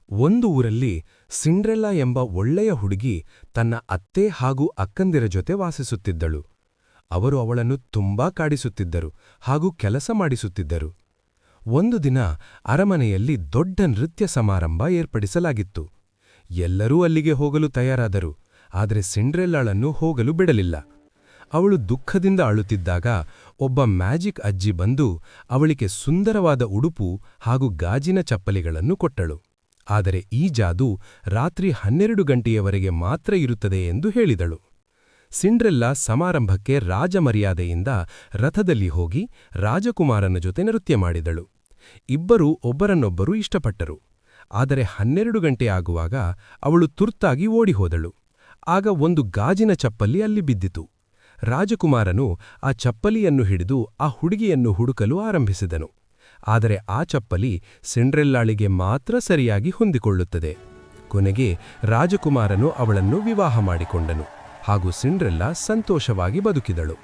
ಒಂದು ಊರಲ್ಲಿ ಸಿಂಡ್ರೆಲ್ಲಾ ಎಂಬ ಒಳ್ಳೆಯ ಹುಡುಗಿ ತನ್ನ ಅತ್ತೆ ಹಾಗೂ ಅಕ್ಕಂದಿರ ಜೊತೆ ವಾಸಿಸುತ್ತಿದ್ದಳು. ಅವರು ಅವಳನ್ನು ತುಂಬಾ ಕಾಡಿಸುತ್ತಿದ್ದರು ಹಾಗೂ ಕೆಲಸ ಮಾಡಿಸುತ್ತಿದ್ದರು. ಒಂದು ದಿನ ಅರಮನೆಯಲ್ಲಿ ದೊಡ್ಡ ನೃತ್ಯ ಸಮಾರಂಭ ಏರ್ಪಡಿಸಲಾಗಿತ್ತು. ಎಲ್ಲರೂ ಅಲ್ಲಿಗೆ ಹೋಗಲು ತಯಾರಾದರು, ಆದರೆ ಸಿಂಡ್ರೆಲ್ಲಾಳನ್ನು ಹೋಗಲು ಬಿಡಲಿಲ್ಲ. ಅವಳು ದುಃಖದಿಂದ ಅಳುತ್ತಿದ್ದಾಗ ಒಬ್ಬ ಮ್ಯಾಜಿಕ್ ಅಜ್ಜಿ ಬಂದು ಅವಳಿಗೆ ಸುಂದರವಾದ ಉಡುಪು ಹಾಗೂ ಗಾಜಿನ ಚಪ್ಪಲಿಗಳನ್ನು ಕೊಟ್ಟಳು. ಆದರೆ ಈ ಜಾದು ರಾತ್ರಿ 12 ಗಂಟೆಯವರೆಗೆ ಮಾತ್ರ ಇರುತ್ತದೆ ಎಂದು ಹೇಳಿದಳು. ಸಿಂಡ್ರೆಲ್ಲಾ ಸಮಾರಂಭಕ್ಕೆ ರಾಜಮರ್ಯಾದೆಯಿಂದ ರಥದಲ್ಲಿ ಹೋಗಿ ರಾಜಕುಮಾರನ ಜೊತೆ ನೃತ್ಯ ಮಾಡಿದಳು. ಇಬ್ಬರೂ ಒಬ್ಬರನ್ನೊಬ್ಬರು ಇಷ್ಟಪಟ್ಟರು. ಆದರೆ 12 ಗಂಟೆ ಆಗುವಾಗ ಅವಳು ತುರ್ತಾಗಿ ಓಡಿಹೋದಳು. ಆಗ ಒಂದು ಗಾಜಿನ ಚಪ್ಪಲಿ ಅಲ್ಲಿ ಬಿದ್ದಿತು. ರಾಜಕುಮಾರನು ಆ ಚಪ್ಪಲಿಯನ್ನು ಹಿಡಿದು ಆ ಹುಡುಗಿಯನ್ನು ಹುಡುಕಲು ಆರಂಭಿಸಿದನು. ಆದರೆ ಆ ಚಪ್ಪಲಿ ಸಿಂಡ್ರೆಲ್ಲಾಳಿಗೆ ಮಾತ್ರ ಸರಿಯಾಗಿ ಹೊಂದಿಕೊಳ್ಳುತ್ತದೆ. ಕೊನೆಗೆ ರಾಜಕುಮಾರನು ಅವಳನ್ನು ವಿವಾಹ ಮಾಡಿಕೊಂಡನು ಹಾಗೂ ಸಿಂಡ್ರೆಲ್ಲಾ ಸಂತೋಷವಾಗಿ ಬದುಕಿದಳು.